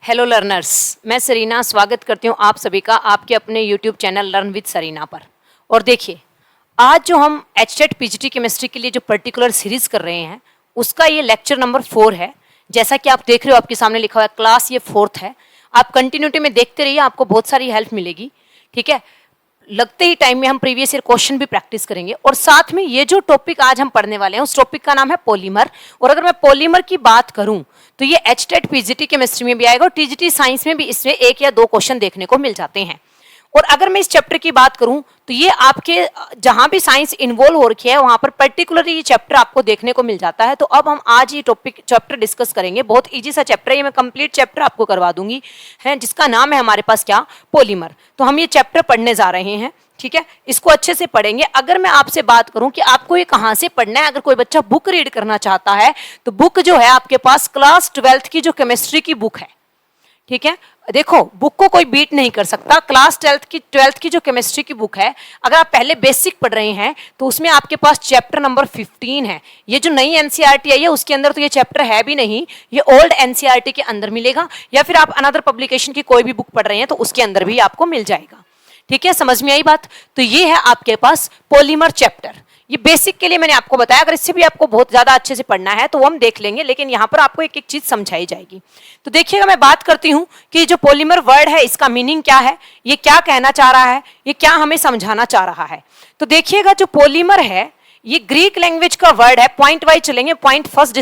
Hello learners, मैं Serena स्वागत करती हूँ आप सभी का आपके अपने YouTube channel learn with Sarina पर। और देखिए, आज जो हम एचटेट पीजीटी केमिस्ट्री के लिए जो पर्टिकुलर सीरीज कर रहे हैं उसका ये लेक्चर नंबर 4 है। जैसा कि आप देख रहे हो, आपके सामने लिखा हुआ है क्लास, ये 4th है। आप कंटिन्यूटी में देखते रहिए, आपको बहुत सारी हेल्प मिलेगी। ठीक है, लगते ही टाइम में हम प्रीवियस ईयर क्वेश्चन भी प्रैक्टिस करेंगे और साथ में ये जो टॉपिक आज हम पढ़ने वाले हैं उस टॉपिक का नाम है पॉलीमर। और अगर मैं पॉलीमर की बात करूं तो ये एचटेट पीजीटी केमिस्ट्री में भी आएगा और टीजीटी साइंस में भी इसमें 1 या 2 क्वेश्चन देखने को मिल जाते हैं। और अगर मैं इस चैप्टर की बात करूं तो ये आपके जहां भी साइंस इन्वॉल्व हो रखी है वहां पर पर्टिकुलरली ये चैप्टर आपको देखने को मिल जाता है। तो अब हम आज ये टॉपिक चैप्टर डिस्कस करेंगे। बहुत इजी सा चैप्टर है, ये मैं कंप्लीट चैप्टर आपको करवा दूंगी है, जिसका नाम है हमारे पास क्या, पॉलीमर। तो हम ये चैप्टर पढ़ने जा रहे हैं। ठीक है, इसको अच्छे से पढ़ेंगे। अगर मैं आपसे बात करूं कि आपको ये कहां से पढ़ना है, अगर कोई बच्चा बुक रीड करना चाहता है तो बुक जो है आपके पास क्लास 12th की जो केमिस्ट्री की बुक है। ठीक है, देखो बुक को कोई बीट नहीं कर सकता। क्लास 12th की जो केमिस्ट्री की बुक है, अगर आप पहले बेसिक पढ़ रहे हैं तो उसमें आपके पास चैप्टर नंबर 15 है। ये जो नई एनसीईआरटी आई है उसके अंदर तो ये चैप्टर है भी नहीं, ये ओल्ड एनसीईआरटी के अंदर मिलेगा, या फिर आप अनदर पब्लिकेशन की कोई भी बुक पढ़ रहे हैं तो उसके अंदर भी आपको मिल जाएगा। ठीक है, समझ में आई बात। तो ये है आपके पास पॉलीमर चैप्टर। ये बेसिक के लिए मैंने आपको बताया, अगर इससे भी आपको बहुत ज्यादा अच्छे से पढ़ना है तो वो हम देख लेंगे, लेकिन यहाँ पर आपको एक एक चीज समझाई जाएगी। तो देखिएगा, मैं बात करती हूँ कि जो पॉलीमर वर्ड है इसका मीनिंग क्या है, ये क्या कहना चाह रहा है, ये क्या हमें समझाना चाह रहा है। तो देखिएगा, जो पॉलीमर है ये ग्रीक लैंग्वेज का वर्ड है। पॉइंट वाइज चलेंगे, पॉइंट फर्स्ट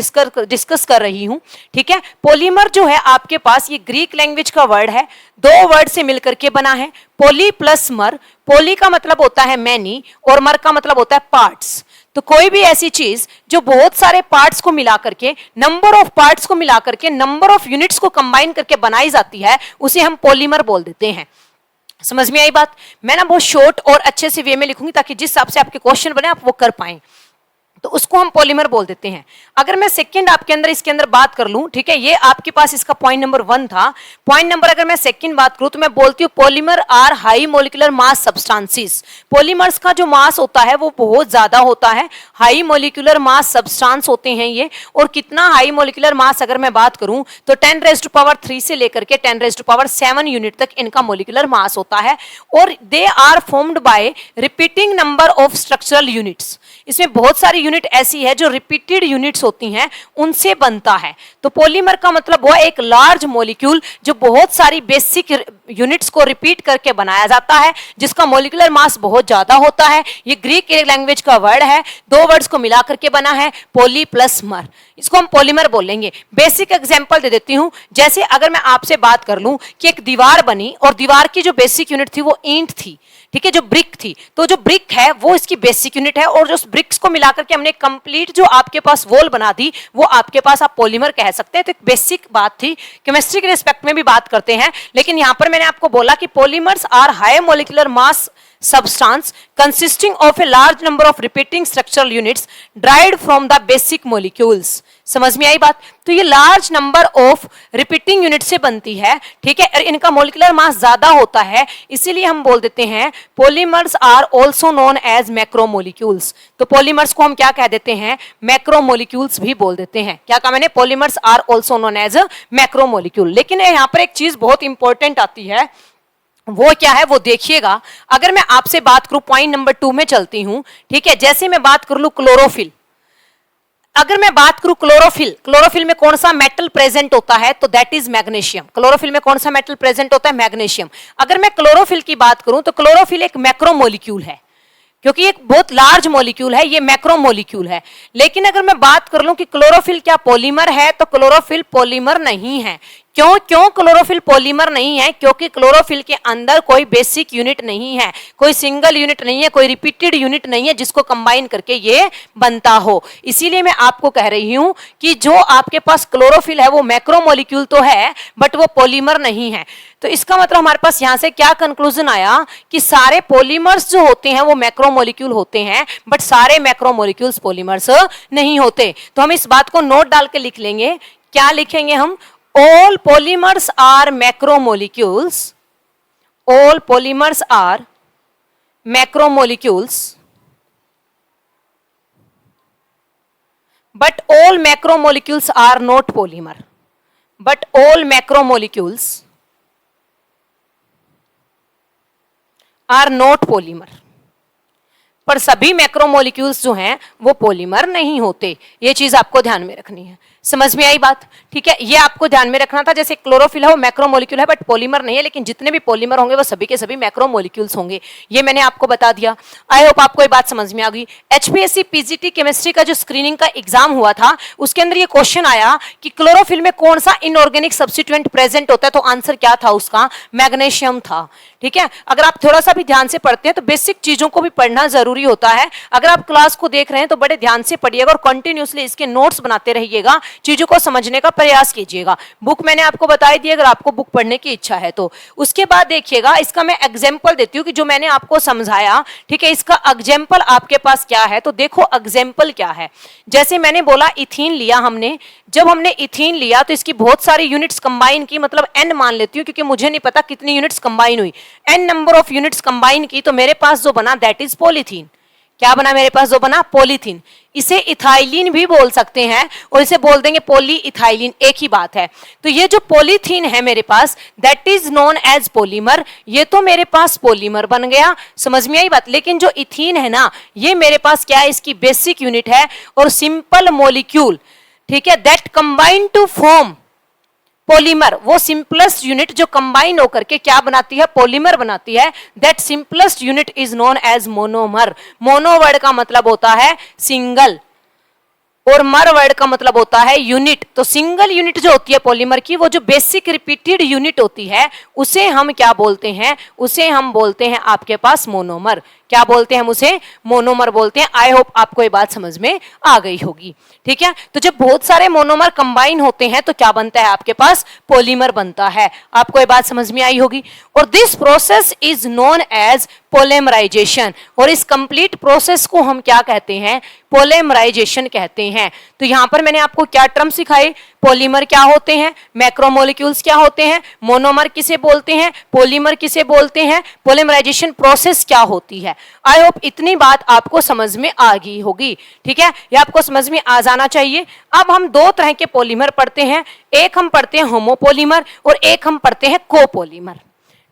डिस्कस कर रही हूं। ठीक है, पॉलीमर जो है आपके पास ये ग्रीक लैंग्वेज का वर्ड है, 2 वर्ड से मिलकर के बना है, पोली प्लस मर। पोली का मतलब होता है मैनी और मर का मतलब होता है पार्ट्स। तो कोई भी ऐसी चीज जो बहुत सारे पार्ट्स को मिला करके, नंबर ऑफ पार्ट्स को मिला करके, नंबर ऑफ यूनिट्स को कंबाइन करके बनाई जाती है, उसे हम पॉलीमर बोल देते हैं। समझ में आई बात। मैं ना बहुत शॉर्ट और अच्छे से वे में लिखूंगी ताकि जिस हिसाब से आपके क्वेश्चन बने आप वो कर पाएं, तो उसको हम पॉलीमर बोल देते हैं। अगर मैं सेकंड आपके अंदर इसके अंदर बात कर लूं, ठीक है, ये आपके पास इसका पॉइंट नंबर 1 था। पॉइंट नंबर अगर मैं सेकंड बात करूं तो मैं बोलती हूं polymer are high molecular mass substances. Polymers का जो मास होता है वो बहुत ज्यादा होता है, हाई मॉलिक्यूलर मास सब्सटेंस होते हैं ये। और कितना हाई मॉलिक्यूलर मास अगर मैं बात करूं तो 10⁻³ से लेकर के 10⁻7 यूनिट तक इनका मॉलिक्यूलर मास होता है। और they are formed by repeating number of structural units. इसमें बहुत सारी यूनिट ऐसी है जो रिपीटेड यूनिट्स होती हैं, उनसे बनता है। तो पॉलीमर का मतलब वो एक लार्ज मॉलिक्यूल जो बहुत सारी बेसिक यूनिट्स को रिपीट करके बनाया जाता है, जिसका मॉलिक्यूलर मास बहुत ज्यादा होता है। ये ग्रीक लैंग्वेज का वर्ड है, 2 वर्ड्स को मिला करके बना है, पोली प्लस मर। इसको हम पॉलीमर बोलेंगे। बेसिक एग्जांपल दे देती हूं। जैसे अगर मैं आपसे बात कर लूं कि एक दीवार बनी और दीवार की जो बेसिक यूनिट थी वो ईंट थी, ठीक है, जो ब्रिक थी, तो जो ब्रिक है वो इसकी बेसिक यूनिट है, और जो ब्रिक्स को मिलाकर के हमने कंप्लीट जो आपके पास वॉल बना दी वो आपके पास आप पॉलीमर कह सकते हैं। तो एक बेसिक बात थी, केमिस्ट्री के रिस्पेक्ट में भी बात करते हैं, लेकिन यहां पर मैंने आपको बोला कि polymers are high molecular mass substance consisting of a large number of repeating structural units derived from the basic molecules। समझ में आई बात। तो ये large number of repeating unit से बनती है, ठीक है, और इनका मॉलिक्यूलर मास ज्यादा होता है, इसीलिए हम बोल देते हैं polymers are also known as macromolecules. तो पॉलीमर्स को हम क्या कह देते हैं, मैक्रोमोलिक्यूल्स भी बोल देते हैं। क्या कहा मैंने, polymers are also known as macromolecule. लेकिन यहाँ पर एक चीज बहुत इंपॉर्टेंट आती है, वो क्या है वो देखिएगा। अगर मैं आपसे बात करूं, पॉइंट नंबर 2 में चलती हूं, ठीक है, जैसे मैं बात कर लूं क्लोरोफिल। अगर मैं बात करूं क्लोरोफिल में कौन सा मेटल प्रेजेंट होता है, तो दैट इज मैग्नीशियम। क्लोरोफिल में कौन सा मेटल प्रेजेंट होता है, मैग्नीशियम। अगर मैं क्लोरोफिल की बात करूं तो क्लोरोफिल एक मैक्रोमोलिक्यूल है, क्योंकि एक बहुत लार्ज मॉलिक्यूल है, ये मैक्रोमोलिक्यूल है। लेकिन अगर मैं बात कर लूं कि क्लोरोफिल क्या पॉलीमर है, तो क्लोरोफिल पॉलीमर नहीं है। क्यों क्लोरोफिल पॉलीमर नहीं है, क्योंकि क्लोरोफिल के अंदर कोई बेसिक यूनिट नहीं है, कोई सिंगल यूनिट नहीं है, कोई रिपीटेड यूनिट नहीं है जिसको कंबाइन करके ये बनता हो। इसीलिए मैं आपको कह रही हूं कि जो आपके पास क्लोरोफिल है वो मैक्रोमोलिक्यूल तो है, बट वो पॉलीमर नहीं है। तो इसका मतलब हमारे पास यहां से क्या कंक्लूजन आया कि सारे पॉलीमर्स जो होते हैं वो मैक्रोमोलिक्यूल होते हैं, बट सारे मैक्रोमोलिक्यूल्स पॉलीमर्स नहीं होते। तो हम इस बात को नोट डाल के लिख लेंगे। क्या लिखेंगे हम, all polymers are macromolecules, all polymers are macromolecules, but all macromolecules are not polymer। but all macromolecules are not polymer. पर सभी मैक्रोमोलिक्यूल्स जो हैं वो पॉलीमर नहीं होते। ये चीज आपको ध्यान में रखनी है। समझ में आई बात? ठीक है, ये आपको ध्यान में रखना था। जैसे क्लोरोफिल है वो मैक्रोमोलिक्यूल है बट पॉलीमर नहीं है, लेकिन जितने भी पॉलीमर होंगे वो सभी के सभी मैक्रोमोलिक्यूल्स होंगे। ये मैंने आपको बता दिया। आई होप आपको ये बात समझ में आ गई। एचपीएससी पीजीटी केमिस्ट्री का जो स्क्रीनिंग का एग्जाम हुआ था उसके अंदर ये क्वेश्चन आया कि क्लोरोफिल में कौन सा इनऑर्गेनिक सब्स्टिट्यूएंट प्रेजेंट होता है, तो आंसर क्या था उसका? मैग्नीशियम था। ठीक है, अगर आप थोड़ा सा भी ध्यान से पढ़ते हैं तो बेसिक चीजों को भी पढ़ना जरूरी होता है। अगर आप क्लास को देख रहे हैं तो बड़े ध्यान से पढ़िएगा और कंटिन्यूअसली इसके नोट्स बनाते रहिएगा, चीजों को समझने का प्रयास कीजिएगा। बुक मैंने आपको बता दी अगर आपको बुक पढ़ने की इच्छा है तो। उसके बाद देखिएगा, इसका मैं एग्जाम्पल देती हूँ कि जो मैंने आपको समझाया, ठीक है, इसका एग्जाम्पल आपके पास क्या है। तो देखो एग्जाम्पल क्या है। जैसे मैंने बोला इथीन लिया हमने, जब हमने इथीन लिया तो इसकी बहुत सारी यूनिट्स कंबाइन की, मतलब n मान लेती हूँ क्योंकि मुझे नहीं पता कितनी यूनिट्स कंबाइन हुई, n number of units combine की, तो मेरे पास जो बना दैट इज पॉलीथीन। क्या बना मेरे पास? जो बना पॉलीथीन। इसे इथाइलिन भी बोल सकते हैं और इसे बोल देंगे पॉली इथाइलिन, एक ही बात है। तो ये जो पॉलीथीन है मेरे पास that is known as polymer, ये तो मेरे पास पॉलीमर बन गया। समझ में आई बात? लेकिन जो इथीन है ना, ये मेरे पास क्या है? इसकी बेसिक यूनिट है और सिंपल मॉलिक्यूल, ठीक है, that combine to form polymer, वो सिंपलेस्ट यूनिट जो कंबाइन होकर के क्या बनाती है? पॉलीमर बनाती है। That simplest unit is known as monomer. Mono word का मतलब होता है सिंगल और मर वर्ड का मतलब होता है यूनिट। तो सिंगल यूनिट जो होती है पॉलीमर की, वो जो बेसिक रिपीटेड यूनिट होती है उसे हम क्या बोलते हैं? उसे हम बोलते हैं आपके पास मोनोमर। क्या बोलते हैं हम उसे? मोनोमर बोलते हैं। आई होप आपको ये बात समझ में आ गई होगी। ठीक है, तो जब बहुत सारे मोनोमर कंबाइन होते हैं तो क्या बनता है? आपके पास पॉलीमर बनता है। आपको ये बात समझ में आई होगी। और this process is known as polymerization, और इस कंप्लीट प्रोसेस को हम क्या कहते हैं? पोलेमराइजेशन कहते हैं। तो यहां पर मैंने आपको क्या टर्म सिखाए? पॉलीमर क्या होते हैं, मैक्रोमोलिक्यूल्स क्या होते हैं, मोनोमर किसे बोलते हैं, पॉलीमर किसे बोलते हैं, पोलीमराइजेशन प्रोसेस क्या होती है। आई होप इतनी बात आपको समझ में आ गई होगी। ठीक है, ये आपको समझ में आ जाना चाहिए। अब हम दो तरह के पॉलीमर पढ़ते हैं, एक हम पढ़ते हैं होमोपॉलीमर और एक हम पढ़ते हैं कोपॉलीमर।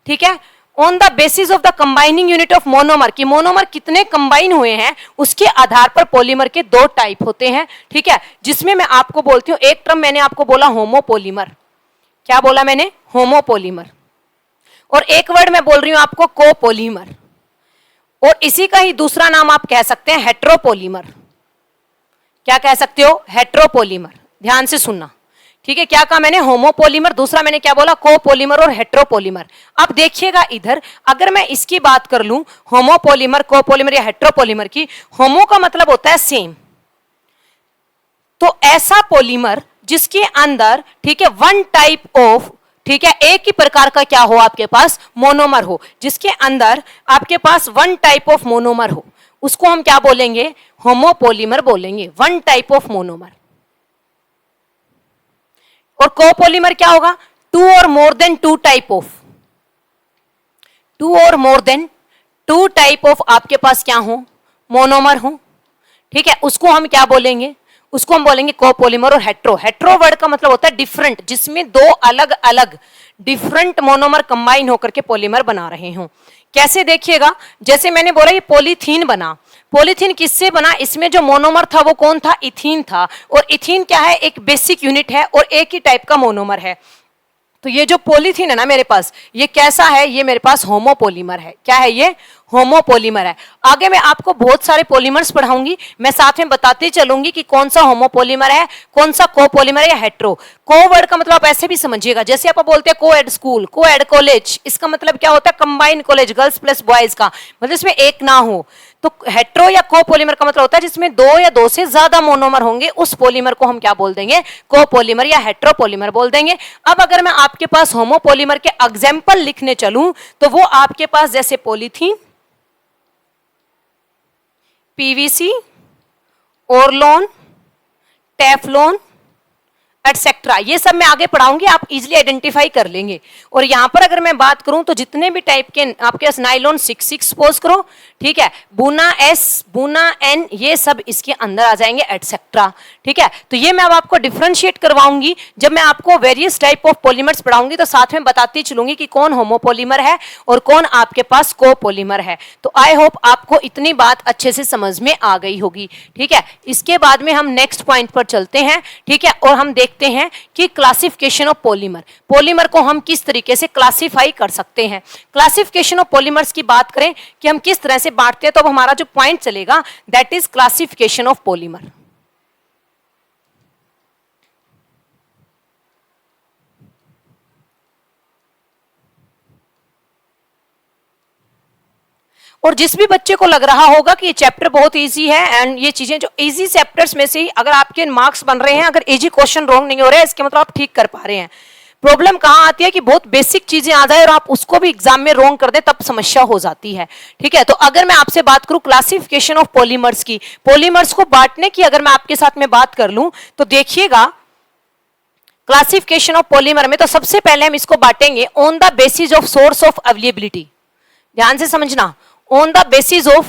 ठीक है, on the basis of the combining unit of monomer, कि मोनोमर कितने कंबाइन हुए हैं उसके आधार पर पॉलीमर के दो टाइप होते हैं। ठीक है, जिसमें मैं आपको बोलती हूँ, एक टर्म मैंने आपको बोला होमोपॉलीमर। क्या बोला मैंने? होमोपॉलीमर। और एक वर्ड मैं बोल रही हूं आपको कोपॉलीमर, और इसी का ही दूसरा नाम आप कह सकते हैं हेट्रोपॉलीमर। क्या कह सकते हो? हेट्रोपॉलीमर। ध्यान से सुनना, ठीक है। क्या कहा मैंने? होमोपॉलीमर, दूसरा मैंने क्या बोला? कोपॉलीमर और हेट्रोपॉलीमर। अब देखिएगा इधर, अगर मैं इसकी बात कर लूं, होमोपॉलीमर, कोपॉलीमर या हेट्रोपॉलीमर की, होमो का मतलब होता है सेम, तो ऐसा पॉलीमर जिसके अंदर, ठीक है, वन टाइप ऑफ, ठीक है, एक ही प्रकार का क्या हो आपके पास? मोनोमर हो, जिसके अंदर आपके पास वन टाइप ऑफ मोनोमर हो, उसको हम क्या बोलेंगे? होमोपॉलीमर बोलेंगे, वन टाइप ऑफ मोनोमर। और कोपॉलीमर क्या होगा? Two or more than two type of, two or more than two type of आपके पास क्या हो? मोनोमर हो। ठीक है, उसको हम क्या बोलेंगे? उसको हम बोलेंगे कोपॉलीमर और हेट्रो। हेट्रो वर्ड का मतलब होता है डिफरेंट, जिसमें दो अलग अलग डिफरेंट मोनोमर कंबाइन होकर के पॉलीमर बना रहे हो। कैसे? देखिएगा, जैसे मैंने बोला ये पॉलीथीन बना, पॉलीथीन किससे बना? इसमें जो मोनोमर था वो कौन था? इथीन था। और इथीन क्या है? एक बेसिक यूनिट है और एक ही टाइप का मोनोमर है। तो ये जो पॉलीथीन है ना मेरे पास, ये कैसा है? ये मेरे पास होमोपॉलीमर है। क्या है ये? होमोपॉलीमर है। आगे मैं आपको बहुत सारे पॉलीमर्स पढ़ाऊंगी, मैं साथ में बताते चलूंगी कि कौन सा होमोपॉलीमर है, कौन सा कोपॉलीमर है या हेट्रो। को वर्ड का मतलब आप ऐसे भी समझिएगा, जैसे आप बोलते हैं कोएड स्कूल, कोएड कॉलेज, इसका मतलब क्या होता है? Combined college, girls plus boys का, मतलब इसमें एक ना हो। तो हेट्रो या कोपॉलीमर का मतलब होता है जिसमें दो या दो से ज्यादा मोनोमर होंगे, उस पॉलीमर को हम क्या बोल देंगे? कोपॉलीमर या हेट्रोपॉलीमर बोल देंगे। अब अगर मैं आपके पास होमोपॉलीमर के एग्जाम्पल लिखने चलूं तो वो आपके पास जैसे पॉलीथीन, पीवीसी, ओरलोन, टेफ्लॉन, एटसेट्रा, ये सब मैं आगे पढ़ाऊंगी, आप इजीली आइडेंटिफाई कर लेंगे। और यहाँ पर अगर मैं बात करूं तो जितने भी टाइप के आपके पास नाइलॉन 6 सपोज करो, ठीक है, बुना एस, बुना एन, ये सब इसके अंदर आ जाएंगे एटसेट्रा। ठीक है, तो ये मैं अब आपको डिफरेंशिएट करवाऊंगी। जब मैं आपको वेरियस टाइप ऑफ पॉलीमर्स पढ़ाऊंगी तो साथ में बताती चलूंगी कि कौन होमोपॉलीमर है और कौन आपके पास कोपॉलीमर है। तो आई होप आपको इतनी बात अच्छे से समझ में आ गई होगी। ठीक है, इसके बाद में हम नेक्स्ट पॉइंट पर चलते हैं। ठीक है, और हम देखते हैं कि क्लासिफिकेशन ऑफ पॉलीमर, पॉलीमर को हम किस तरीके से क्लासिफाई कर सकते हैं। क्लासिफिकेशन ऑफ पॉलीमर्स की बात करें कि हम किस तरह से बांटते हैं, तो अब हमारा जो पॉइंट चलेगा that is classification of polymer. और जिस भी बच्चे को लग रहा होगा कि ये चैप्टर बहुत इजी है एंड ये चीजें जो इजी चैप्टर्स में से ही अगर आपके मार्क्स बन रहे हैं, अगर इजी क्वेश्चन रॉन्ग नहीं हो रहे हैं, इसके मतलब आप ठीक कर पा रहे हैं। प्रॉब्लम कहाँ आती है कि बहुत बेसिक चीजें आ जाए और आप उसको भी एग्जाम में रॉन्ग कर दें, तब समस्या हो जाती है। ठीक है, तो अगर मैं आपसे बात करूं क्लासिफिकेशन ऑफ पॉलीमर्स की, पॉलीमर्स को बांटने की अगर मैं आपके साथ में बात कर लूं तो देखिएगा क्लासिफिकेशन ऑफ पॉलीमर में तो सबसे पहले हम इसको बांटेंगे on the basis of source of availability. ध्यान से समझना, on the basis of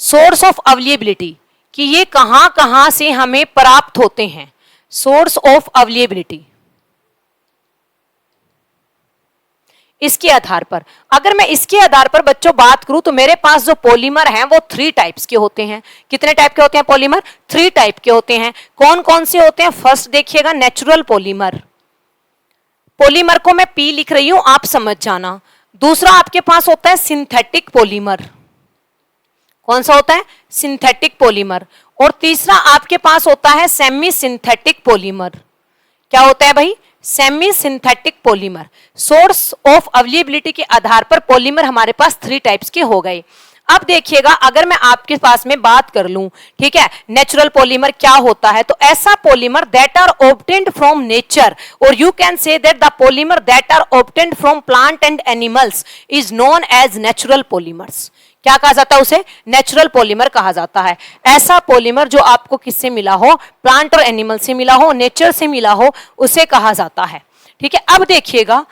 source of availability, कि ये कहां कहां से हमें प्राप्त होते हैं, सोर्स ऑफ अवेलेबिलिटी। इसके आधार पर अगर मैं इसके आधार पर बच्चों बात करूं तो मेरे पास जो पॉलीमर हैं वो 3 टाइप्स के होते हैं। कितने टाइप के होते हैं पॉलीमर? 3 टाइप के होते हैं। कौन कौन से होते हैं? फर्स्ट देखिएगा नेचुरल पॉलीमर, पॉलीमर को मैं पी लिख रही हूं, आप समझ जाना। दूसरा आपके पास होता है सिंथेटिक पॉलीमर, कौन सा होता है? Synthetic polymer. और तीसरा आपके पास होता है सेमी सिंथेटिक पॉलीमर। क्या होता है भाई? Semi synthetic polymer. Source of availability के आधार पर पॉलीमर हमारे पास 3 टाइप्स के हो गए। अब देखिएगा अगर मैं आपके पास में बात कर लूं, ठीक है, नेचुरल पॉलीमर क्या होता है, तो ऐसा polymer that are obtained from nature, और you can say that the polymer that are obtained from plant and animals is known as natural polymers. क्या कहा जाता है उसे? नेचुरल पॉलीमर कहा जाता है। ऐसा पॉलीमर जो आपको किससे मिला हो, प्लांट और एनिमल से मिला हो, नेचर से मिला हो, उसे कहा जाता है। ठीक है, अब देखिएगा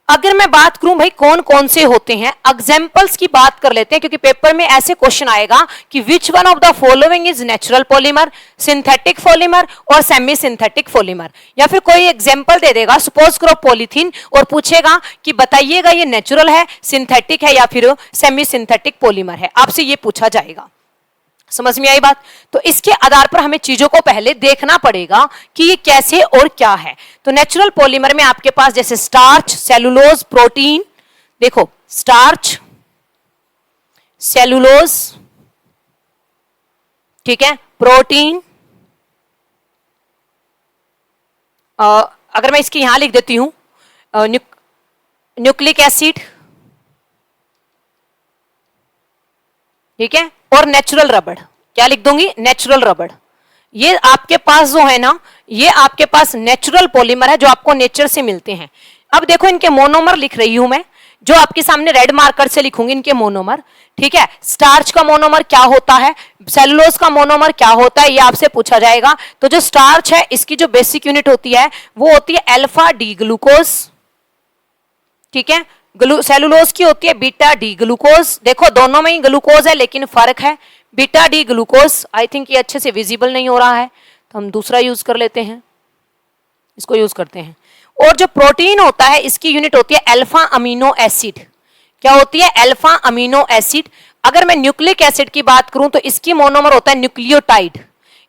अगर मैं बात करूं भाई कौन कौन से होते हैं, एग्जांपल्स की बात कर लेते हैं, क्योंकि पेपर में ऐसे क्वेश्चन आएगा कि which one of the following is natural polymer, synthetic polymer और सेमी सिंथेटिक पॉलीमर। या फिर कोई एग्जांपल दे देगा, सपोज करो पॉलीथीन, और पूछेगा कि बताइएगा ये नेचुरल है, सिंथेटिक है या फिर सेमी सिंथेटिक पॉलीमर है, आपसे ये पूछा जाएगा। समझ में आई बात? तो इसके आधार पर हमें चीजों को पहले देखना पड़ेगा कि ये कैसे और क्या है। तो नेचुरल पॉलीमर में आपके पास जैसे स्टार्च, सेलुलोज, प्रोटीन, देखो स्टार्च, सेलुलोज, ठीक है, प्रोटीन, अगर मैं इसकी यहां लिख देती हूं न्यूक्लिक एसिड, ठीक है, और नेचुरल रबड़। क्या लिख दूंगी? नेचुरल रबड़। ये आपके पास जो है ना, ये आपके पास नेचुरल पॉलीमर है जो आपको नेचर से मिलते हैं। अब देखो इनके मोनोमर लिख रही हूं मैं, जो आपके सामने रेड मार्कर से लिखूंगी इनके मोनोमर। ठीक है, स्टार्च का मोनोमर क्या होता है, सेलुलोज का मोनोमर क्या होता है, ये आपसे पूछा जाएगा। तो जो स्टार्च है इसकी जो बेसिक यूनिट होती है वो होती है अल्फा डी ग्लूकोज, ठीक है, सेलुलोज की होती है बीटा डी ग्लूकोज। देखो दोनों में ही ग्लूकोज है लेकिन फर्क है, beta D glucose. I think ये अच्छे से विजिबल नहीं हो रहा है तो हम दूसरा यूज कर लेते हैं, इसको यूज करते हैं। और जो प्रोटीन होता है इसकी यूनिट होती है अल्फा अमीनो एसिड। क्या होती है? Alpha amino acid. अगर मैं न्यूक्लिक एसिड की बात करूं तो इसकी मोनोमर होता है न्यूक्लियोटाइड,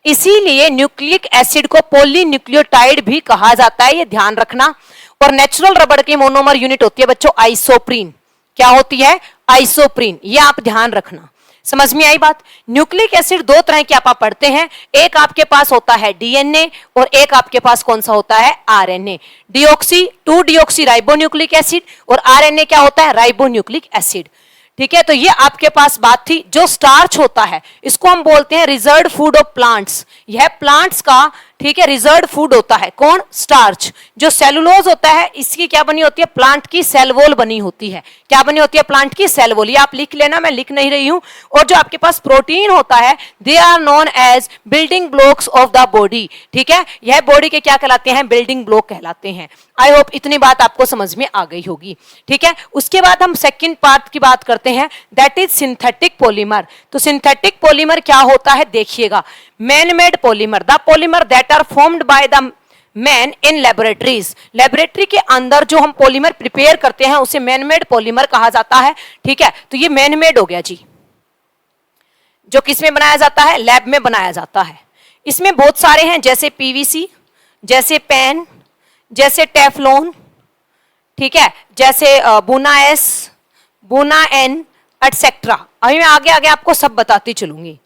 इसीलिए न्यूक्लिक एसिड को पॉलीन्यूक्लियोटाइड भी कहा जाता है, ये ध्यान रखना। और नेचुरल रबड़ की मोनोमर यूनिट होती है बच्चों आइसोप्रीन। क्या होती है? आइसोप्रीन, ये आप ध्यान रखना। समझ में आई बात? न्यूक्लिक एसिड 2 तरह के आप पढ़ते हैं, एक आपके पास होता है डीएनए और एक आपके पास कौन सा होता है? RNA. Deoxy 2 deoxy ribonucleic acid और आरएनए क्या होता है? Ribonucleic acid. ठीक है, तो ये आपके पास बात थी। जो स्टार्च होता है इसको हम बोलते हैं रिजर्व्ड फूड ऑफ प्लांट्स, यह प्लांट्स का, ठीक है, रिजर्व फूड होता है कौन, स्टार्च। जो सेलुलोज होता है इसकी क्या बनी होती है, प्लांट की सेल वॉल बनी होती है। क्या बनी होती है, प्लांट की सेल वॉल। ये आप लिख लेना, मैं लिख नहीं रही हूं। और जो आपके पास प्रोटीन होता है, they are known as building blocks of the body. ठीक है, यह बॉडी के क्या कहलाते हैं, बिल्डिंग ब्लॉक कहलाते हैं। आई होप इतनी बात आपको समझ में आ गई होगी। ठीक है, उसके बाद हम सेकंड पार्ट की बात करते हैं, दैट इज सिंथेटिक पॉलीमर। तो सिंथेटिक पॉलीमर क्या होता है, देखिएगा, man made polymer, the polymer that are formed by the man in laboratories. Laboratory के अंदर जो हम पॉलीमर प्रिपेयर करते हैं उसे मैन मेड पॉलीमर कहा जाता है। ठीक है, तो ये मैन मेड हो गया जी, जो किस में बनाया जाता है, लैब में बनाया जाता है। इसमें बहुत सारे हैं, जैसे पीवीसी, जैसे पेन, जैसे टेफलॉन, ठीक है, जैसे बुना एस, बुना एन, एटसेट्रा। अभी मैं आगे आगे आपको सब बताती चलूंगी,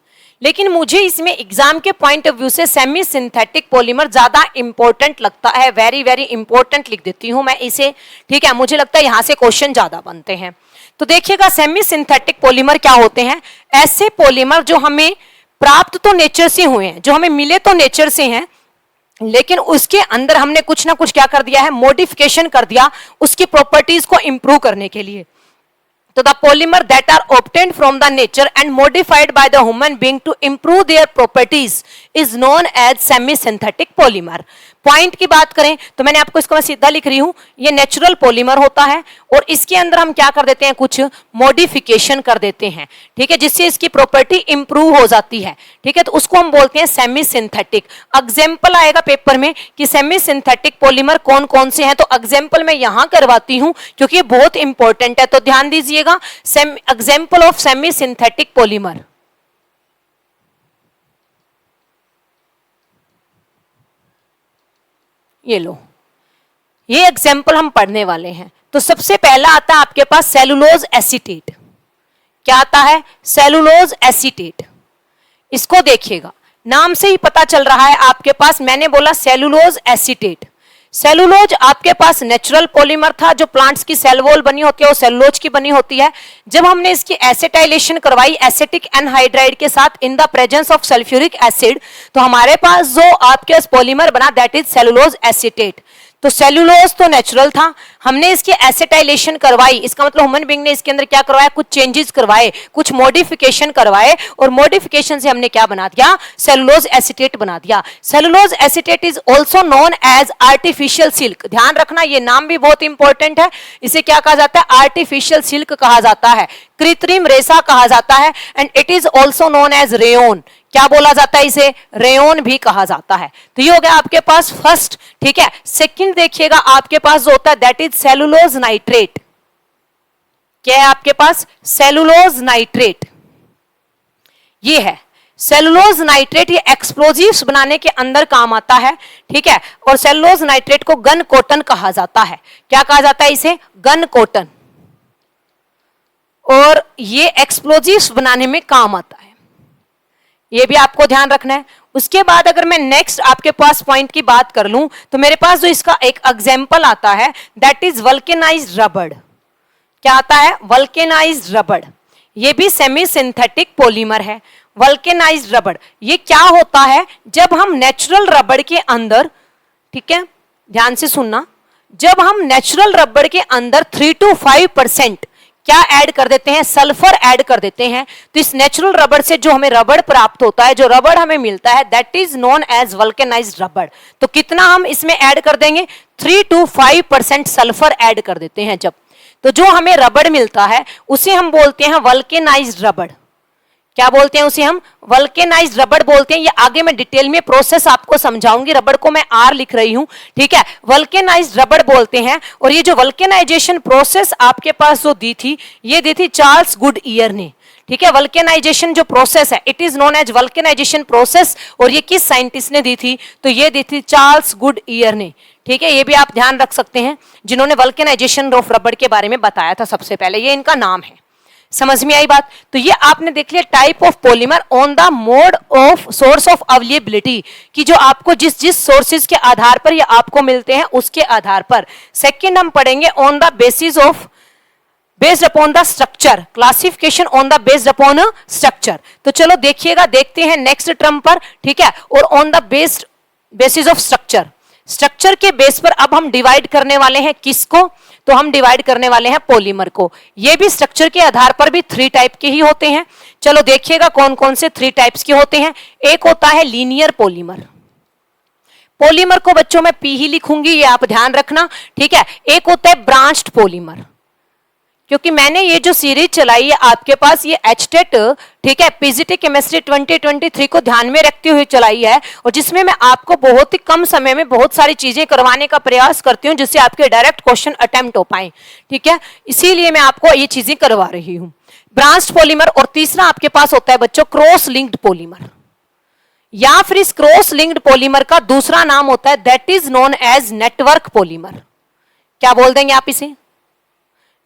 लेकिन मुझे इसमें एग्जाम के पॉइंट ऑफ व्यू से सेमी सिंथेटिक पॉलीमर ज्यादा इंपॉर्टेंट लगता है। वेरी वेरी इंपॉर्टेंट लिख देती हूं मैं इसे। ठीक है, मुझे लगता है यहां से क्वेश्चन ज्यादा बनते हैं। तो देखिएगा, सेमी सिंथेटिक पॉलीमर क्या होते हैं, ऐसे पॉलीमर जो हमें प्राप्त तो नेचर से हुए हैं, जो हमें मिले तो नेचर से हैं, लेकिन उसके अंदर हमने कुछ ना कुछ क्या कर दिया है, मॉडिफिकेशन कर दिया उसकी प्रॉपर्टीज को इंप्रूव करने के लिए। तो the polymer that are obtained from the nature and modified by the human being to improve their properties is known as semi-synthetic polymer. Point की बात करें तो मैंने आपको इसको मैं सीधा लिख रही हूं, ये नेचुरल पॉलीमर होता है और इसके अंदर हम क्या कर देते हैं, कुछ मॉडिफिकेशन कर देते हैं। ठीक है, जिससे इसकी प्रॉपर्टी इंप्रूव हो जाती है। ठीक है, तो उसको हम बोलते हैं सेमी सिंथेटिक। एग्जाम्पल आएगा पेपर में कि सेमी सिंथेटिक पॉलीमर कौन कौन से हैं, तो एग्जाम्पल मैं यहां करवाती हूं क्योंकि ये बहुत इंपॉर्टेंट है। तो ध्यान दीजिएगा, example of semi synthetic polymer, ये लो, ये एग्जाम्पल हम पढ़ने वाले हैं। तो सबसे पहला आता है आपके पास सेलुलोज एसीटेट। क्या आता है, सेलुलोज एसीटेट। इसको देखिएगा, नाम से ही पता चल रहा है आपके पास, मैंने बोला सेलुलोज एसीटेट। सेलुलोज आपके पास नेचुरल पॉलीमर था, जो प्लांट्स की सेल वॉल बनी होती है वो सेलुलोज की बनी होती है। जब हमने इसकी एसिटाइलेशन करवाई एसिटिक एनहाइड्राइड के साथ in the presence of sulphuric acid, तो हमारे पास जो आपके पास पॉलीमर बना दैट इज सेलुलोज एसीटेट। तो सेलुलोज तो नेचुरल था, हमने इसकी एसिटाइलेशन करवाई, इसका मतलब ह्यूमन बीइंग ने इसके अंदर क्या करवाया, कुछ चेंजेस करवाए, कुछ मॉडिफिकेशन करवाए, और मॉडिफिकेशन से हमने क्या बना दिया, सेलुलोज एसीटेट बना दिया। Cellulose acetate is also known as artificial silk. ध्यान रखना, ये नाम भी बहुत इंपॉर्टेंट है। इसे क्या कहा जाता है, आर्टिफिशियल सिल्क कहा जाता है, कृत्रिम रेशा कहा जाता है। And it is also known as rayon. क्या बोला जाता है इसे, रेयोन भी कहा जाता है। तो ये हो गया आपके पास फर्स्ट। ठीक है, सेकंड देखिएगा, आपके पास जो होता है दैट इज सेलुलोज नाइट्रेट। क्या है आपके पास, सेलुलोज नाइट्रेट। ये है सेलुलोज नाइट्रेट, ये एक्सप्लोजिव्स बनाने के अंदर काम आता है। ठीक है, और सेलुलोज नाइट्रेट को गन कॉटन कहा जाता है। क्या कहा जाता है इसे, गन कॉटन। और ये एक्सप्लोजिव्स बनाने में काम आता है, ये भी आपको ध्यान रखना है। उसके बाद अगर मैं नेक्स्ट आपके पास पॉइंट की बात कर लूं तो मेरे पास जो इसका एक एग्जाम्पल आता है दैट इज वल्केनाइज्ड रबड़। क्या आता है, वल्केनाइज्ड रबड़। ये भी सेमी सिंथेटिक पॉलीमर है। वल्केनाइज्ड रबड़, ये क्या होता है, जब हम नेचुरल रबड़ के अंदर, ठीक है ध्यान से सुनना, जब हम नेचुरल रबड़ के अंदर 3 to 5% क्या ऐड कर देते हैं, सल्फर ऐड कर देते हैं, तो इस नेचुरल रबड़ से जो हमें रबड़ प्राप्त होता है, जो रबड़ हमें मिलता है that is known as vulcanised रबड़। तो कितना हम इसमें ऐड कर देंगे, 3 to 5% सल्फर ऐड कर देते हैं जब, तो जो हमें रबड़ मिलता है उसे हम बोलते हैं वल्केनाइज्ड रबड़। क्या बोलते हैं उसे हम, वल्केनाइज्ड रबड़ बोलते हैं। ये आगे मैं डिटेल में प्रोसेस आपको समझाऊंगी, रबड़ को मैं आर लिख रही हूं। ठीक है, वल्केनाइज्ड रबड़ बोलते हैं। और ये जो वल्केनाइजेशन प्रोसेस आपके पास जो दी थी, ये दी थी चार्ल्स गुडईयर ने। ठीक है, वल्केनाइजेशन जो प्रोसेस है it is known as vulcanisation process. और ये किस साइंटिस्ट ने दी थी, तो ये दी थी चार्ल्स गुडईयर ने। ठीक है, ये भी आप ध्यान रख सकते हैं, जिन्होंने वल्केनाइजेशन ऑफ रबड़ के बारे में बताया था सबसे पहले, ये इनका नाम है। समझ में आई बात। तो ये आपने देख लिया type of polymer on the mode of source of availability, कि जो आपको जिस जिस सोर्सेज के आधार पर ये आपको मिलते हैं उसके आधार पर। सेकंड हम पढ़ेंगे on the basis of based upon the structure, classification on the based upon structure. तो चलो देखिएगा, देखते हैं नेक्स्ट टर्म पर। ठीक है, और on the based basis of structure, structure के बेस पर अब हम डिवाइड करने वाले हैं किसको, तो हम डिवाइड करने वाले हैं पॉलीमर को। ये भी स्ट्रक्चर के आधार पर भी 3 टाइप के ही होते हैं। चलो देखिएगा कौन कौन से 3 टाइप्स के होते हैं। एक होता है लीनियर पॉलीमर, पॉलीमर को बच्चों में पी ही लिखूंगी, ये आप ध्यान रखना, ठीक है। एक होता है ब्रांच्ड पॉलीमर, क्योंकि मैंने ये जो सीरीज चलाई है आपके पास ये एचटेट, ठीक है, पीजीटी केमिस्ट्री 2023 को ध्यान में रखते हुए चलाई है, और जिसमें मैं आपको बहुत ही कम समय में बहुत सारी चीजें करवाने का प्रयास करती हूँ जिससे आपके डायरेक्ट क्वेश्चन अटेम्प्ट हो पाए, ठीक है, इसीलिए मैं आपको ये चीजें करवा रही हूँ। ब्रांच्ड पॉलीमर, और तीसरा आपके पास होता है बच्चों क्रॉस लिंक्ड पॉलीमर, या फिर इस क्रॉस लिंक्ड पॉलीमर का दूसरा नाम होता है that is known as network polymer. क्या बोल देंगे आप इसे?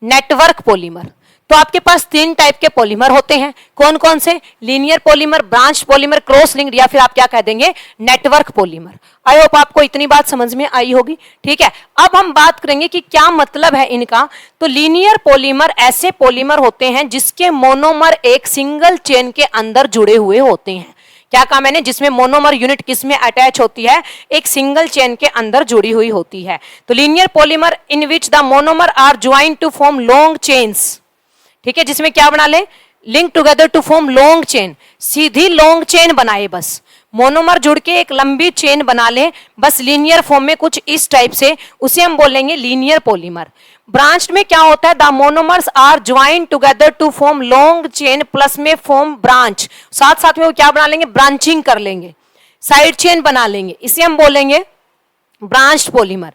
Network polymer. तो आपके पास 3 टाइप के पॉलीमर होते हैं, कौन कौन से? Linear polymer, branch polymer, cross linked, या फिर आप क्या कह देंगे? Network polymer. आई होप आपको इतनी बात समझ में आई होगी, ठीक है। अब हम बात करेंगे कि क्या मतलब है इनका। तो लीनियर पॉलीमर ऐसे पॉलीमर होते हैं जिसके मोनोमर एक सिंगल चेन के अंदर जुड़े हुए होते हैं। क्या कहा मैंने? जिसमें मोनोमर यूनिट किसमें अटैच होती है? एक सिंगल चेन के अंदर जुड़ी हुई होती है। तो linear polymer in which the monomer are joint to form long chains, ठीक है, जिसमें क्या बना ले? Link together to form long chain, सीधी लॉन्ग चेन बनाए, बस मोनोमर जुड़ के एक लंबी चेन बना ले, बस लीनियर फॉर्म में कुछ इस टाइप से, उसे हम बोलेंगे लीनियर पॉलीमर। ब्रांच में क्या होता है? The monomers are join together to form long chain, plus में फॉर्म ब्रांच, साथ साथ में वो क्या बना लेंगे? ब्रांचिंग कर लेंगे, साइड चेन बना लेंगे, इसे हम बोलेंगे ब्रांच्ड पॉलीमर,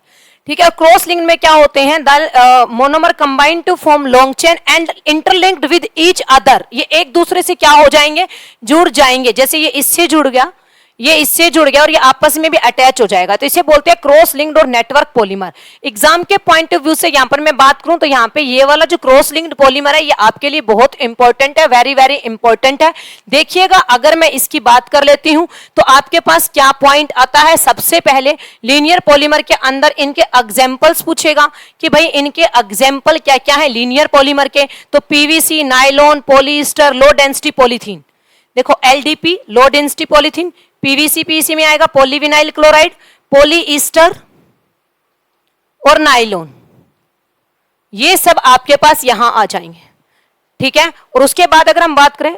ठीक है। क्रॉस लिंक में क्या होते हैं? The monomer combine to form long chain and interlinked with each other, ये एक दूसरे से क्या हो जाएंगे? जुड़ जाएंगे। जैसे ये इससे जुड़ गया, ये इससे जुड़ गया, और ये आपस में भी अटैच हो जाएगा, तो इसे बोलते हैं क्रॉस लिंक्ड और नेटवर्क पॉलीमर। एग्जाम के पॉइंट ऑफ व्यू से यहां पर मैं बात करूं तो यहां पे ये वाला जो क्रॉस लिंक्ड पॉलीमर है ये आपके लिए बहुत इंपॉर्टेंट है, वेरी वेरी इंपॉर्टेंट है। देखिएगा अगर मैं इसकी बात कर लेती हूं तो आपके पास क्या पॉइंट आता है? सबसे पहले लीनियर पॉलीमर के अंदर इनके एग्जांपल्स पूछेगा कि भाई इनके एग्जांपल क्या क्या है लीनियर पॉलीमर के। तो PVC, nylon, polyester, low density polythene, देखो LDP low density polythene, PVC PC में आएगा पॉलीविनाइल क्लोराइड, पॉलीईस्टर और नायलॉन, ये सब आपके पास यहां आ जाएंगे, ठीक है। और उसके बाद अगर हम बात करें,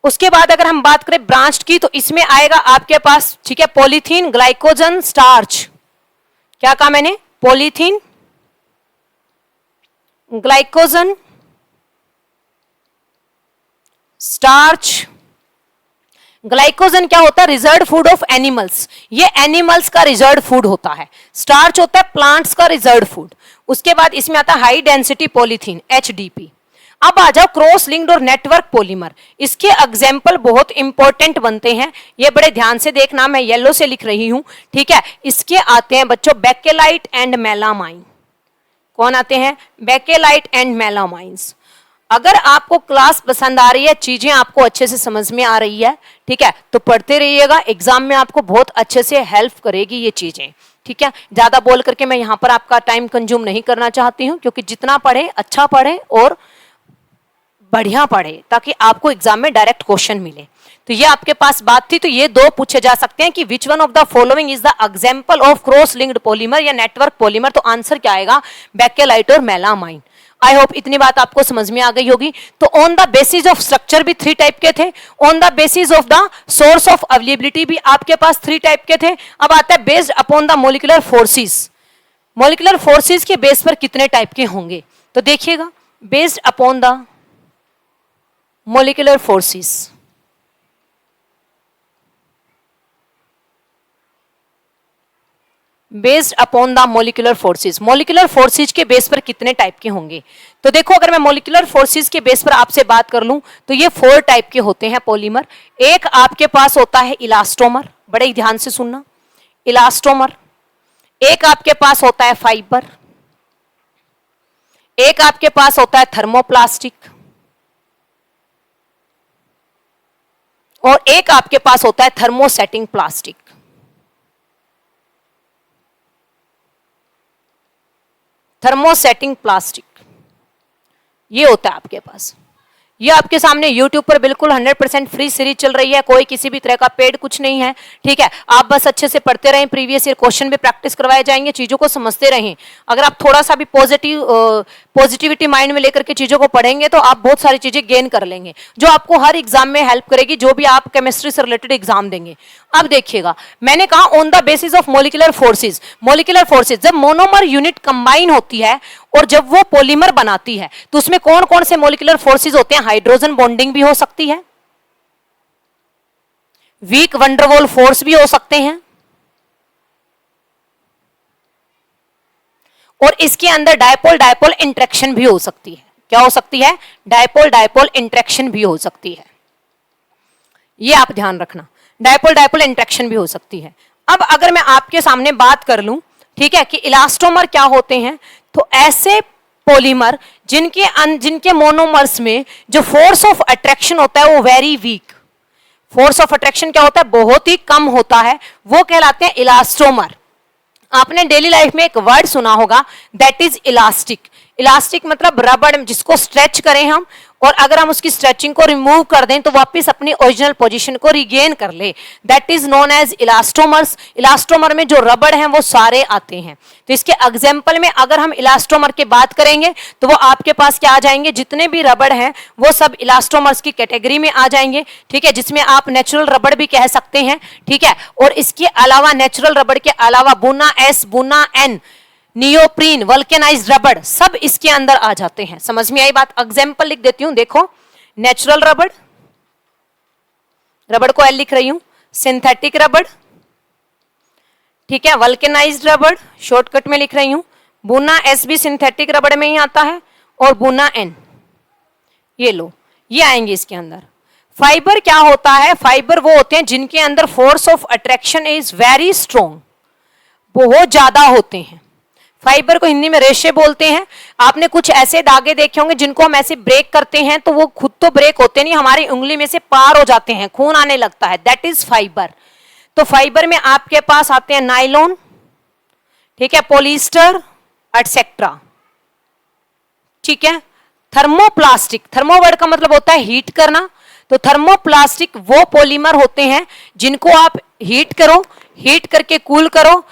उसके बाद अगर हम बात करें ब्रांच की, तो इसमें आएगा आपके पास, ठीक है, पॉलीथीन, ग्लाइकोजन, स्टार्च। क्या कहा मैंने? Polythene, glycogen, starch. ग्लाइकोजन क्या होता है? रिजर्व फूड ऑफ एनिमल्स, ये एनिमल्स का रिजर्व फूड होता है। स्टार्च होता है प्लांट्स का रिजर्व फूड। उसके बाद इसमें आता है हाई डेंसिटी पॉलीथीन, एचडीपी। अब आ जाओ क्रॉस लिंक्ड और नेटवर्क पॉलीमर, इसके एग्जाम्पल बहुत इंपॉर्टेंट बनते हैं, ये बड़े ध्यान से देखना, मैं येलो से लिख रही हूं, ठीक है। इसके आते हैं बच्चों बेकेलाइट एंड मेलामाइन। कौन आते हैं? Bakelite and melamines. अगर आपको क्लास पसंद आ रही है, चीजें आपको अच्छे से समझ में आ रही है, ठीक है, तो पढ़ते रहिएगा, एग्जाम में आपको बहुत अच्छे से हेल्प करेगी ये चीजें, ठीक है। ज्यादा बोल करके मैं यहाँ पर आपका टाइम कंज्यूम नहीं करना चाहती हूँ, क्योंकि जितना पढ़े अच्छा पढ़े और बढ़िया पढ़े, ताकि आपको एग्जाम में डायरेक्ट क्वेश्चन मिले। तो ये आपके पास बात थी। तो ये 2 पूछे जा सकते हैं कि which one of the following is the example of cross linked polymer या नेटवर्क पॉलीमर। तो आंसर क्या आएगा? बेकेलाइट और मेलामाइन। आई होप इतनी बात आपको समझ में आ गई होगी। तो on the basis of structure भी 3 टाइप के थे, on the basis of the source of availability भी आपके पास 3 टाइप के थे। अब आता है based upon the molecular forces. Molecular forces के बेस पर कितने टाइप के होंगे? तो देखिएगा, based upon the molecular forces, based upon the molecular forces, molecular forces के बेस पर कितने टाइप के होंगे? तो देखो, अगर मैं मॉलिक्यूलर फोर्सेस के बेस पर आपसे बात कर लूं तो ये 4 टाइप के होते हैं पॉलीमर। एक आपके पास होता है इलास्टोमर, बड़े ध्यान से सुनना, इलास्टोमर। एक आपके पास होता है फाइबर, एक आपके पास होता है थर्मोप्लास्टिक, और एक आपके पास होता है थर्मोसेटिंग प्लास्टिक। थर्मोसेटिंग प्लास्टिक ये होता है आपके पास। ये आपके सामने YouTube पर बिल्कुल 100% फ्री सीरीज चल रही है, कोई किसी भी तरह का पेड कुछ नहीं है, ठीक है। आप बस अच्छे से पढ़ते रहें, प्रीवियस ईयर क्वेश्चन भी प्रैक्टिस करवाए जाएंगे, चीजों को समझते रहें। अगर आप थोड़ा सा भी पॉजिटिविटी माइंड में लेकर के चीजों को पढ़ेंगे तो आप बहुत सारी चीजें गेन कर लेंगे, जो आपको हर एग्जाम में हेल्प करेगी, जो भी आप केमिस्ट्री से रिलेटेड एग्जाम देंगे। अब देखिएगा, मैंने कहा on the basis of molecular forces. Molecular forces, जब मोनोमर यूनिट कंबाइन होती है और जब वो पॉलीमर बनाती है तो उसमें कौन कौन से मोलिकुलर फोर्सेज होते हैं? हाइड्रोजन बॉन्डिंग भी हो सकती है, वीक वंडरवॉल फोर्स भी हो सकते हैं, और इसके अंदर डायपोल डायपोल इंटरेक्शन भी हो सकती है। क्या हो सकती है? डायपोल डायपोल इंटरेक्शन भी हो सकती है, ये आप ध्यान रखना, डायपोल डायपोल इंटरेक्शन भी हो सकती है। अब अगर मैं आपके सामने बात कर लूं, ठीक है, कि इलास्टोमर क्या होते हैं, तो ऐसे पॉलीमर जिनके मोनोमर्स में जो फोर्स ऑफ अट्रैक्शन होता है वो very weak, force of attraction क्या होता है? बहुत ही कम होता है, वो कहलाते हैं इलास्टोमर। आपने डेली लाइफ में एक वर्ड सुना होगा, दैट इज इलास्टिक। इलास्टिक मतलब रबड़, जिसको स्ट्रेच करें हम, और अगर हम उसकी स्ट्रेचिंग को रिमूव कर दें तो वापस अपनी ओरिजिनल पोजीशन को रिगेन कर ले, that is known as elastomers. Elastomer में जो रबड़ हैं वो सारे आते हैं। तो इसके एग्जाम्पल में अगर हम इलास्टोमर की बात करेंगे तो वो आपके पास क्या आ जाएंगे? जितने भी रबड़ हैं वो सब इलास्टोमर्स की कैटेगरी में आ जाएंगे, ठीक है, जिसमें आप नेचुरल रबड़ भी कह सकते हैं, ठीक है। और इसके अलावा नेचुरल रबड़ के अलावा बुना एस, बुना एन, नियोप्रीन, वल्केनाइज्ड रबड़, सब इसके अंदर आ जाते हैं। समझ में आई बात? एग्जाम्पल लिख देती हूं, देखो, नेचुरल रबड़, रबड़ को एल लिख रही हूं, सिंथेटिक रबड़, ठीक है, वल्केनाइज्ड रबड़ शॉर्टकट में लिख रही हूं, बुना एस भी सिंथेटिक रबड़ में ही आता है, और बुना एन, ये लो, ये आएंगे इसके अंदर। फाइबर क्या होता है? फाइबर वो होते हैं जिनके अंदर force of attraction is very strong, बहुत ज्यादा होते हैं। फाइबर को हिंदी में रेशे बोलते हैं। आपने कुछ ऐसे धागे देखे होंगे जिनको हम ऐसे ब्रेक करते हैं तो वो खुद तो ब्रेक होते नहीं, हमारी उंगली में से पार हो जाते हैं, खून आने लगता है, दैट इज फाइबर। तो फाइबर में आपके पास आते हैं नायलॉन, ठीक है, पॉलिएस्टर एटसेट्रा, ठीक है। थर्मोप्लास्टिक, थर्मो वर्ड का मतलब होता है हीट करना, तो थर्मोप्लास्टिक वो पॉलीमर होते हैं जिनको आप हीट करो, हीट करके कूल करो,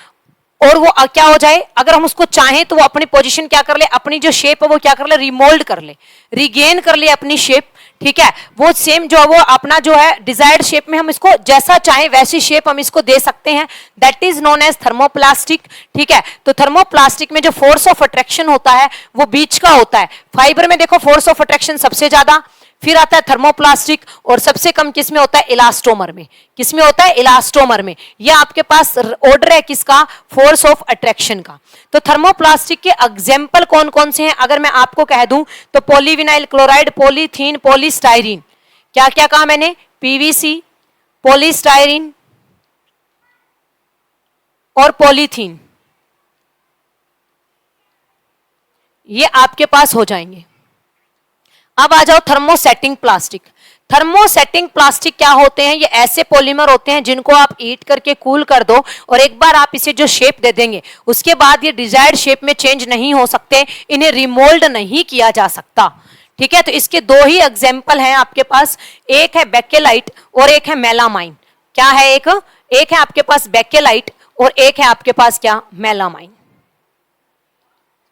और वो क्या हो जाए, अगर हम उसको चाहें तो वो अपनी पोजीशन क्या कर ले, अपनी जो शेप है वो क्या कर ले, रिमोल्ड कर ले, रिगेन कर ले अपनी शेप, ठीक है। वो सेम जो वो अपना जो है डिजायर्ड शेप में हम इसको जैसा चाहें वैसी शेप हम इसको दे सकते हैं, that is known as thermoplastic, ठीक है। तो थर्मोप्लास्टिक में जो फोर्स ऑफ अट्रैक्शन होता है वो बीच का होता है। फाइबर में देखो फोर्स ऑफ अट्रैक्शन सबसे ज्यादा, फिर आता है थर्मोप्लास्टिक, और सबसे कम किसमें होता है? इलास्टोमर में। किसमें होता है? इलास्टोमर में। यह आपके पास ऑर्डर है किसका? फोर्स ऑफ अट्रैक्शन का। तो थर्मोप्लास्टिक के एग्जाम्पल कौन कौन से हैं अगर मैं आपको कह दूं तो पॉलीविनाइल क्लोराइड, पॉलीथीन, पॉलीस्टाइरीन। क्या क्या कहा मैंने? पीवीसी, पॉलीस्टाइरीन और पॉलीथीन, ये आपके पास हो जाएंगे। अब आ जाओ थर्मोसेटिंग प्लास्टिक। थर्मोसेटिंग प्लास्टिक क्या होते हैं? ये ऐसे पॉलीमर होते हैं जिनको आप हीट करके कूल कर दो और एक बार आप इसे जो शेप दे देंगे उसके बाद ये डिजायर्ड शेप में चेंज नहीं हो सकते, इन्हें रिमोल्ड नहीं किया जा सकता, ठीक है। तो इसके दो ही एग्जाम्पल हैं आपके पास, एक है बेकेलाइट और एक है मेलामाइन। क्या है? एक है आपके पास बेकेलाइट और एक है आपके पास क्या? मेलामाइन।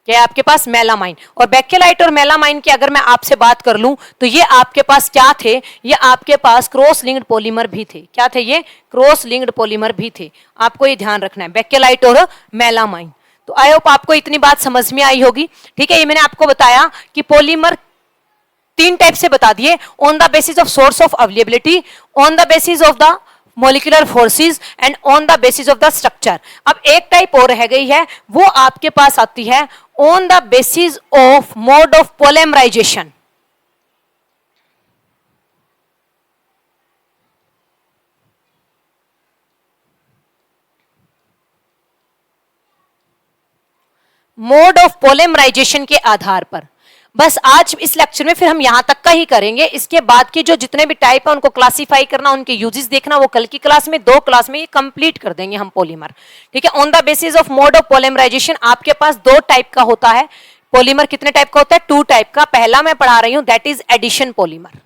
क्या आपके पास? मेलामाइन। और बेकेलाइट और मेलामाइन की अगर मैं आपसे बात कर लूं तो ये आपके पास क्या थे? ये आपके पास क्रॉस लिंक्ड पॉलीमर भी थे। क्या थे ये? क्रॉस लिंक्ड पॉलीमर भी थे। आपको ये ध्यान रखना है, बेकेलाइट और मेलामाइन। तो आई होप आपको इतनी बात समझ में आई होगी, ठीक है। ये मैंने आपको बताया कि पॉलीमर तीन टाइप से बता दिए, on the basis of source of availability, on the basis of the molecular forces and on the basis of the structure. अब एक टाइप और रह गई है, वो आपके पास आती है on the basis of mode of polymerisation. Mode of polymerisation के आधार पर। बस आज इस लेक्चर में फिर हम यहां तक का ही करेंगे, इसके बाद के जो जितने भी टाइप है उनको क्लासिफाई करना, उनके यूजेस देखना, वो कल की क्लास में, 2 क्लास में ये कंप्लीट कर देंगे हम पॉलीमर, ठीक है। On the basis of mode of polymerisation आपके पास 2 टाइप का होता है, पॉलीमर कितने टाइप का होता है? 2 टाइप का। पहला मैं पढ़ा रही हूं, दैट इज एडिशन पॉलीमर।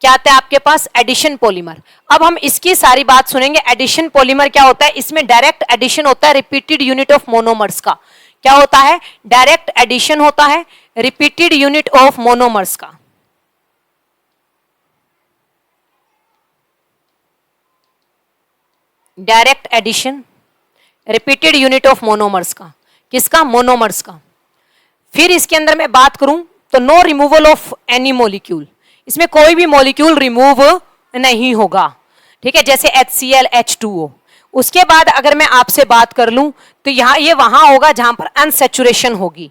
क्या आता है आपके पास? Addition polymer. अब हम इसकी सारी बात सुनेंगे। एडिशन पॉलीमर क्या होता है? इसमें डायरेक्ट एडिशन होता है रिपीटेड यूनिट ऑफ मोनोमर्स का। क्या होता है? डायरेक्ट एडिशन होता है रिपीटेड यूनिट ऑफ मोनोमर्स का। Direct addition repeated unit of monomers का। किसका? मोनोमर्स का। फिर इसके अंदर मैं बात करूं तो no removal of any molecule, इसमें कोई भी मॉलिक्यूल रिमूव नहीं होगा, ठीक है, जैसे HCl H2O। उसके बाद अगर मैं आपसे बात कर लूं तो यहां ये वहां होगा जहां पर अनसैचुरेशन होगी।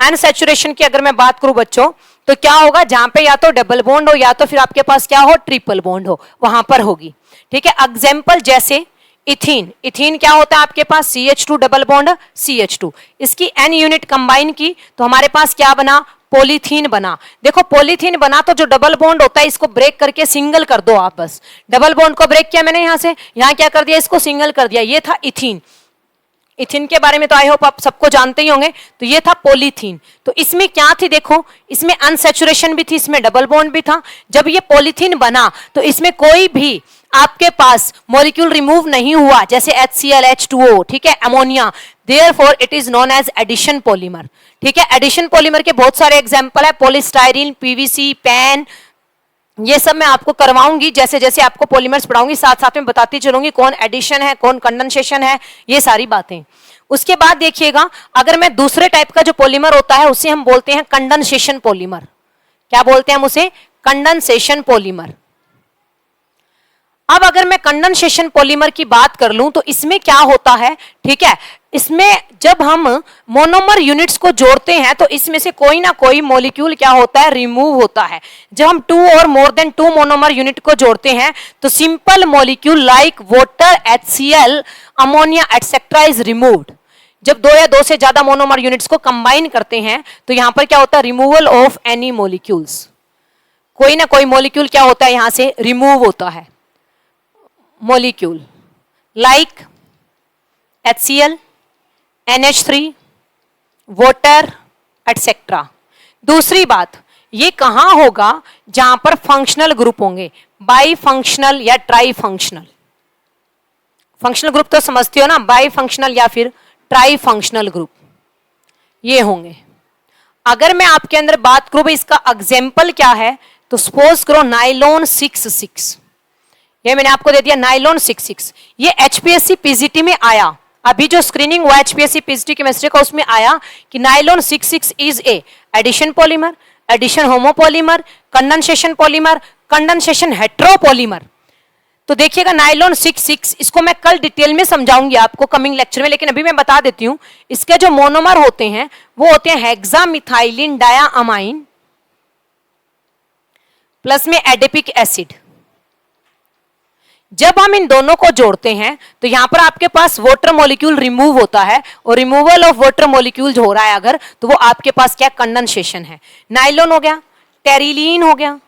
अनसैचुरेशन की अगर मैं बात करूं बच्चों तो क्या होगा? जहां पे या तो डबल बॉन्ड हो या तो फिर आपके पास क्या हो? ट्रिपल बॉन्ड हो, वहां पर होगी, ठीक है। एग्जाम्पल जैसे इथीन। इथीन क्या होता है आपके पास? CH2 double bond CH2। इसकी N यूनिट कंबाइन की तो हमारे पास क्या बना? पॉलीथीन बना। देखो पॉलीथीन बना तो जो डबल बॉन्ड होता है इसको ब्रेक करके सिंगल कर दो आप, बस डबल बॉन्ड को ब्रेक किया मैंने, यहां से यहां क्या कर दिया? इसको सिंगल कर दिया। ये था इथीन। इथिन के बारे में तो आई होप आप सबको जानते ही होंगे। तो ये था पॉलीथीन। तो इसमें क्या थी? देखो इसमें अनसैचुरेशन भी थी, इसमें डबल बॉन्ड भी था। जब ये पॉलीथीन बना तो इसमें कोई भी आपके पास मॉलिक्यूल रिमूव नहीं हुआ, जैसे HCl H2O, ठीक है, ammonia. Therefore it is known as addition polymer, ठीक है। एडिशन पॉलीमर के बहुत सारे एग्जांपल है, पॉलीस्टाइरीन, PVC, पैन, ये सब मैं आपको करवाऊंगी जैसे जैसे आपको पॉलीमर्स पढ़ाऊंगी, साथ साथ में बताती चलूंगी कौन एडिशन है, कौन कंडेंसेशन है, ये सारी बातें। उसके बाद देखिएगा, अगर मैं दूसरे टाइप का जो पॉलीमर होता है उसे हम बोलते हैं कंडेंसेशन पॉलीमर। क्या बोलते हैं हम उसे? Condensation polymer. अब अगर मैं कंडेंसेशन पॉलीमर की बात कर लूं तो इसमें क्या होता है, ठीक है, इसमें जब हम मोनोमर यूनिट्स को जोड़ते हैं तो इसमें से कोई ना कोई मॉलिक्यूल क्या होता है? रिमूव होता है। जब हम 2 और मोर देन 2 मोनोमर यूनिट को जोड़ते हैं तो simple molecule like water, HCl, ammonia etcetera is removed. जब 2 या 2 से ज्यादा मोनोमर यूनिट्स को कंबाइन करते हैं तो यहां पर क्या होता है? Removal of any molecules. कोई ना कोई मॉलिक्यूल क्या होता है? यहां से रिमूव होता है। Molecule like HCl, NH3, water etcetera. दूसरी बात, ये कहां होगा? जहां पर फंक्शनल ग्रुप होंगे, बाई फंक्शनल या ट्राई फंक्शनल। फंक्शनल ग्रुप तो समझते हो ना, बाई फंक्शनल या फिर ट्राई फंक्शनल ग्रुप, ये होंगे। अगर मैं आपके अंदर बात करूं भाई इसका एग्जाम्पल क्या है, तो सपोज करो नाइलॉन 66, ये मैंने आपको दे दिया नाइलॉन 66। ये HPSC PGT में आया, अभी जो स्क्रीनिंग हुआ HPSC PGT केमिस्ट्री का उसमें आया कि nylon 66 is a addition polymer, addition homopolymer, condensation polymer, condensation heteropolymer. तो देखिएगा नाइलॉन 66, इसको मैं कल डिटेल में समझाऊंगी आपको कमिंग लेक्चर में, लेकिन अभी मैं बता देती हूं इसके जो मोनोमर होते हैं वो होते हैं हेक्सामिथाइलिन डायामाइन प्लस में एडिपिक एसिड। जब हम इन दोनों को जोड़ते हैं तो यहां पर आपके पास वाटर मॉलिक्यूल रिमूव होता है, और रिमूवल ऑफ वाटर मॉलिक्यूल हो रहा है अगर, तो वो आपके पास क्या? कंडेंसेशन है। नाइलॉन हो गया, टेरिलीन हो गया,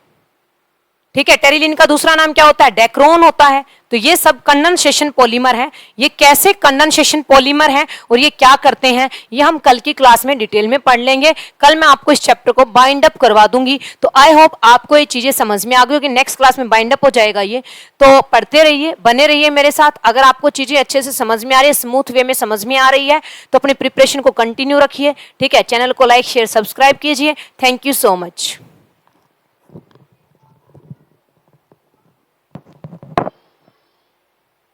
ठीक है, टेरिलीन का दूसरा नाम क्या होता है? डेक्रोन होता है। तो ये सब कंडेंसेशन पॉलीमर है। ये कैसे कंडेंसेशन पॉलीमर है और ये क्या करते हैं, ये हम कल की क्लास में डिटेल में पढ़ लेंगे। कल मैं आपको इस चैप्टर को बाइंड अप करवा दूंगी। तो आई होप आपको ये चीजें समझ में आ गई होगी। नेक्स्ट क्लास में बाइंड अप हो जाएगा ये, तो पढ़ते रहिए, बने रहिए मेरे साथ। अगर आपको चीजें अच्छे से समझ में आ रही है, स्मूथ वे में समझ में आ रही है, तो अपनी प्रिपरेशन को कंटिन्यू रखिए, ठीक है। चैनल को लाइक, शेयर, सब्सक्राइब कीजिए। Thank you so much.